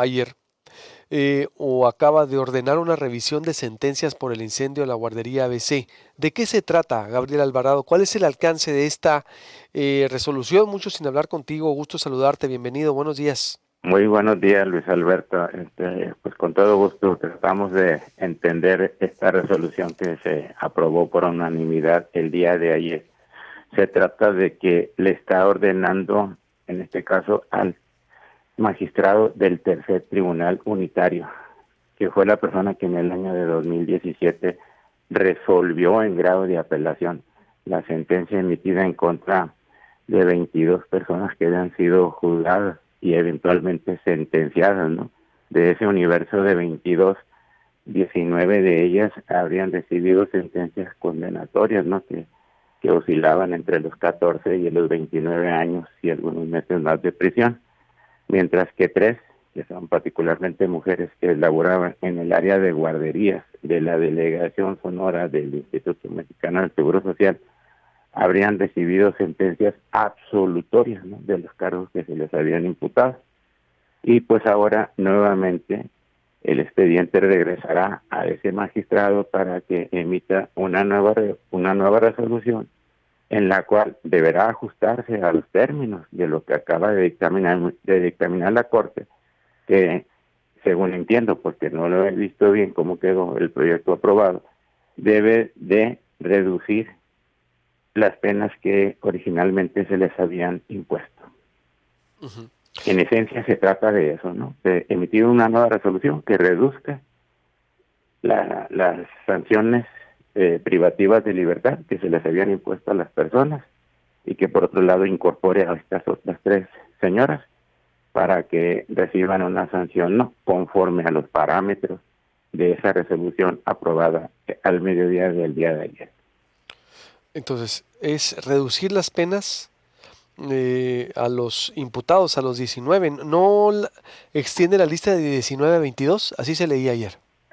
ayer, o acaba de ordenar una revisión de sentencias por el incendio de la guardería ABC. ¿De qué se trata, Gabriel Alvarado? ¿Cuál es el alcance de esta resolución? Mucho sin hablar contigo, gusto saludarte, bienvenido, buenos días. Muy buenos días, Luis Alberto. Pues con todo gusto tratamos de entender esta resolución que se aprobó por unanimidad el día de ayer. Se trata de que le está ordenando, en este caso, al magistrado del Tercer Tribunal Unitario, que fue la persona que en el año de 2017 resolvió en grado de apelación la sentencia emitida en contra de 22 personas que habían sido juzgadas y eventualmente sentenciadas, ¿no? De ese universo de 22, 19 de ellas habrían recibido sentencias condenatorias, ¿no? Que oscilaban entre los 14 y los 29 años y algunos meses más de prisión, mientras que 3, que son particularmente mujeres que laboraban en el área de guarderías de la Delegación Sonora del Instituto Mexicano del Seguro Social, habrían recibido sentencias absolutorias, ¿no?, de los cargos que se les habían imputado. Y pues ahora nuevamente el expediente regresará a ese magistrado para que emita una nueva resolución en la cual deberá ajustarse a los términos de lo que acaba de dictaminar la Corte, que según entiendo, porque no lo he visto bien cómo quedó el proyecto aprobado, debe de reducir las penas que originalmente se les habían impuesto. Ujú. En esencia se trata de eso, ¿no? De emitir una nueva resolución que reduzca las sanciones privativas de libertad que se les habían impuesto a las personas y que por otro lado incorpore a estas otras 3 señoras para que reciban una sanción no conforme a los parámetros de esa resolución aprobada al mediodía del día de ayer. Entonces, es reducir las penas a los imputados, a los 19, no extiende la lista de 19 a 22, así se leía ayer.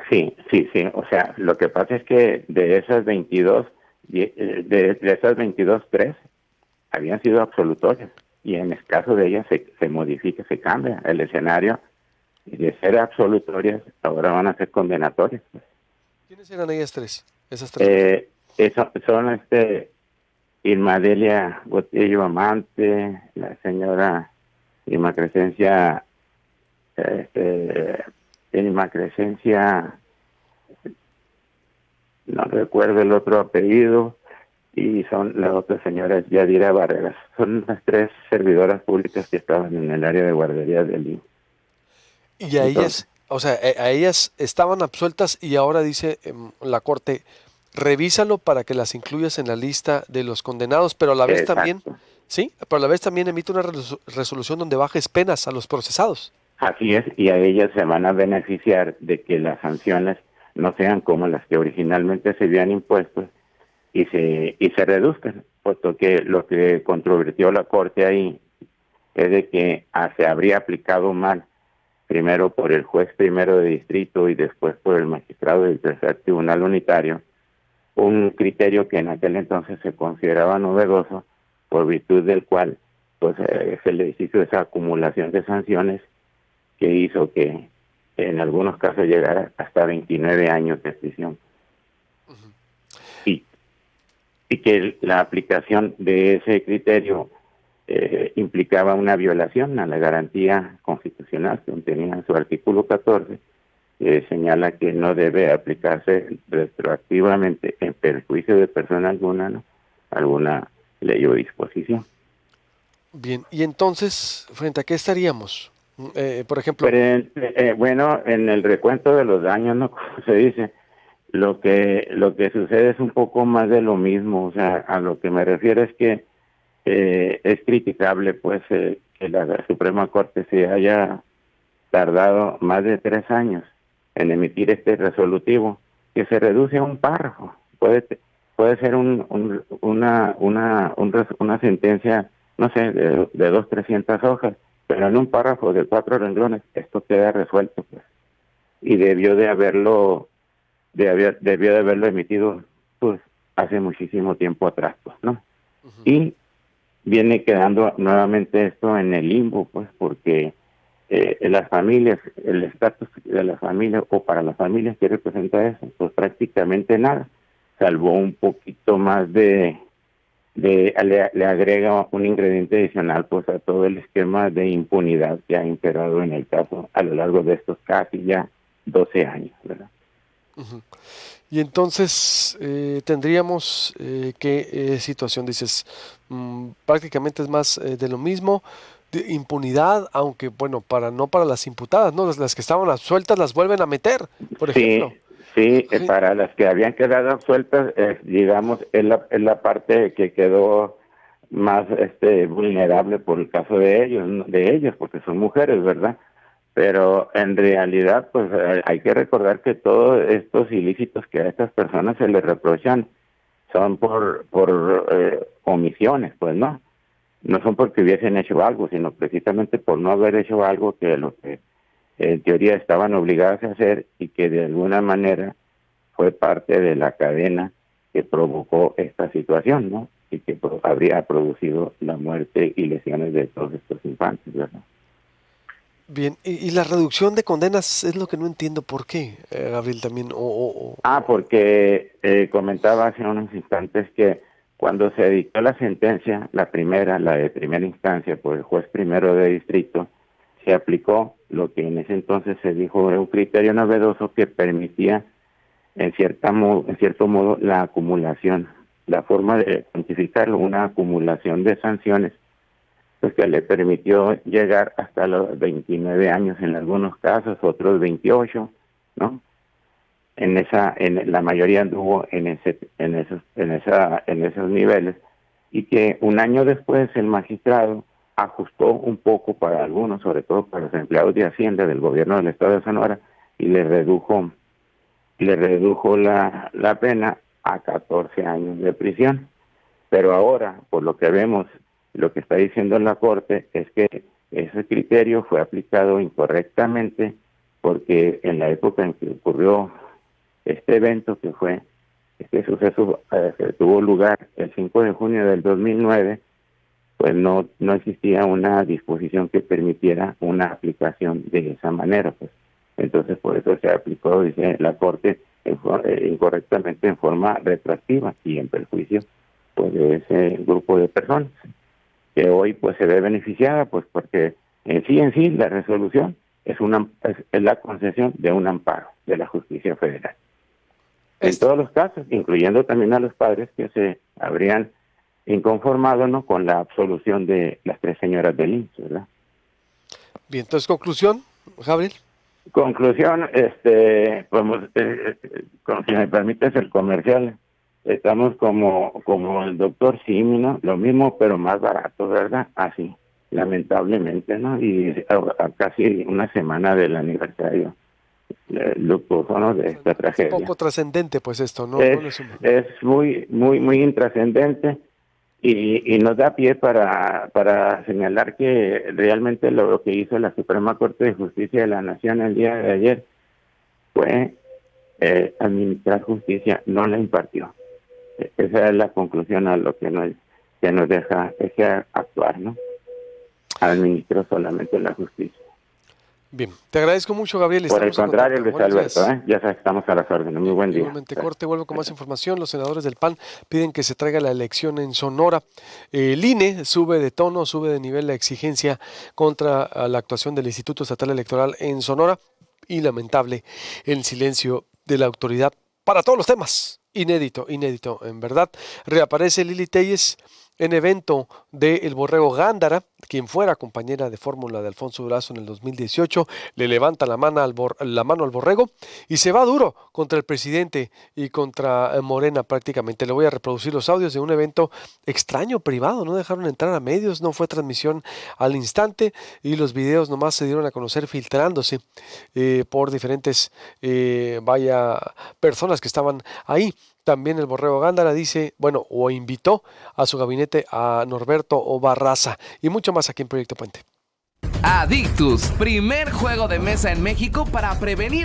Sí, sí, sí. O sea, lo que pasa es que de esas 22, de esas 22, 3 habían sido absolutorias. Y en el caso de ellas se modifica, se cambia el escenario. Y de ser absolutorias, ahora van a ser condenatorias. ¿Quiénes eran ellas 3? Esas 3 personas. Eh, son Irma Delia Botello Amante, la señora Irma Crescencia, este, Irma Crescencia, no recuerdo el otro apellido, y son las otras señoras Yadira Barreras. Son las 3 servidoras públicas que estaban en el área de guardería del IMSS. Y a Entonces, ellas, o sea, a ellas estaban absueltas y ahora dice la Corte, revísalo para que las incluyas en la lista de los condenados, pero a la vez también, exacto. ¿sí? Pero a la vez también emite una resolución donde bajes penas a los procesados. Así es, y a ellas se van a beneficiar de que las sanciones no sean como las que originalmente se habían impuesto y se reduzcan, puesto que lo que controvertió la Corte ahí es de que se habría aplicado mal, primero por el juez primero de distrito y después por el magistrado del Tercer Tribunal Unitario, un criterio que en aquel entonces se consideraba novedoso, por virtud del cual pues se le hizo esa acumulación de sanciones que hizo que en algunos casos llegara hasta 29 años de prisión. Ujú. Y, y que la aplicación de ese criterio implicaba una violación a la garantía constitucional que contenía en su artículo 14, que señala que no debe aplicarse retroactivamente en perjuicio de persona alguna, ¿no?, alguna ley o disposición. Bien, y entonces, ¿frente a qué estaríamos? Por ejemplo, Pero bueno, en el recuento de los daños, ¿no?, como se dice, lo que sucede es un poco más de lo mismo. O sea, a lo que me refiero es que es criticable pues que la Suprema Corte se haya tardado más de 3 años en emitir este resolutivo, que se reduce a un párrafo. Puede ser una sentencia, no sé, de 200, 300 hojas, pero en un párrafo de 4 renglones esto queda resuelto, pues. Y debió de haberlo emitido pues hace muchísimo tiempo atrás, pues, ¿no? ujú, Y viene quedando nuevamente esto en el limbo, pues, porque las familias, el estatus de las familias o para las familias que representa eso, pues prácticamente nada, salvo un poquito más le agrega un ingrediente adicional pues a todo el esquema de impunidad que ha imperado en el caso a lo largo de estos casi ya 12 años, ¿verdad? Ujú. Y entonces tendríamos qué situación, dices, prácticamente es más de lo mismo, de impunidad, aunque bueno, no para las imputadas, ¿no? Las que estaban absueltas las vuelven a meter, por ejemplo. Sí, sí, Sí. para las que habían quedado absueltas, digamos, es la parte que quedó más vulnerable por el caso de ellos, de ellas, porque son mujeres, ¿verdad? Pero en realidad, pues hay que recordar que todos estos ilícitos que a estas personas se les reprochan son por omisiones, pues no. No son porque hubiesen hecho algo, sino precisamente por no haber hecho algo que lo que en teoría estaban obligadas a hacer y que de alguna manera fue parte de la cadena que provocó esta situación, ¿no? Y que habría producido la muerte y lesiones de todos estos infantes, ¿verdad? Bien, y la reducción de condenas es lo que no entiendo por qué, Gabriel, también, Porque comentaba hace unos instantes que cuando se dictó la sentencia, la de primera instancia por el juez primero de distrito, se aplicó lo que en ese entonces se dijo era un criterio novedoso que permitía en cierto modo la acumulación, la forma de cuantificarlo, una acumulación de sanciones, pues que le permitió llegar hasta los 29 años en algunos casos, otros 28, ¿no? En la mayoría anduvo en esos niveles, y que un año después el magistrado ajustó un poco para algunos, sobre todo para los empleados de Hacienda del gobierno del estado de Sonora, y le redujo la pena a 14 años de prisión. Pero ahora, por lo que vemos, lo que está diciendo la Corte es que ese criterio fue aplicado incorrectamente, porque en la época en que ocurrió este evento, este suceso que tuvo lugar el 5 de junio del 2009, pues no existía una disposición que permitiera una aplicación de esa manera, pues. Entonces, por eso se aplicó, dice la Corte, incorrectamente en forma retroactiva y en perjuicio pues de ese grupo de personas que hoy pues se ve beneficiada, pues porque en sí la resolución es la concesión de un amparo de la justicia federal. En es todos los casos, incluyendo también a los padres que se habrían inconformado, ¿no?, con la absolución de las 3 señoras del IMSS, ¿verdad? bien. Entonces, conclusión, Gabriel. Conclusión, si me permites el comercial, estamos como el doctor Simi, ¿no? Lo mismo, pero más barato, ¿verdad? Así, lamentablemente, ¿no? Y a casi una semana del aniversario luctuoso, ¿no?, de esta Es tragedia. poco trascendente, pues esto, Es, no le suma. es muy intrascendente, y nos da pie para señalar que realmente lo que hizo la Suprema Corte de Justicia de la Nación el día de ayer fue administrar justicia, no la impartió. Esa es la conclusión a lo que nos deja ese actuar, ¿no? Administró solamente la justicia. Bien, te agradezco mucho, Gabriel. Por el Estamos en contrario, contacto. Luis Buenos Alberto, días. ya sabes, estamos a las órdenes. Muy buen día. Igualmente, corte, vuelvo con más información. Los senadores del PAN piden que se traiga la elección en Sonora. El INE sube de tono, sube de nivel la exigencia contra la actuación del Instituto Estatal Electoral en Sonora, y lamentable el silencio de la autoridad para todos los temas. Inédito, en verdad. Reaparece Lili Telles en evento de El Borrego Gándara, quien fuera compañera de fórmula de Alfonso Durazo en el 2018, le levanta la mano al Borrego y se va duro contra el presidente y contra Morena prácticamente. Le voy a reproducir los audios de un evento extraño, privado, no dejaron entrar a medios, no fue transmisión al instante, y los videos nomás se dieron a conocer filtrándose por diferentes personas que estaban ahí. También el Borrego Gándara dice, o invitó a su gabinete a Norberto Barraza, y mucho más aquí en Proyecto Puente. Adictus, primer juego de mesa en México para prevenir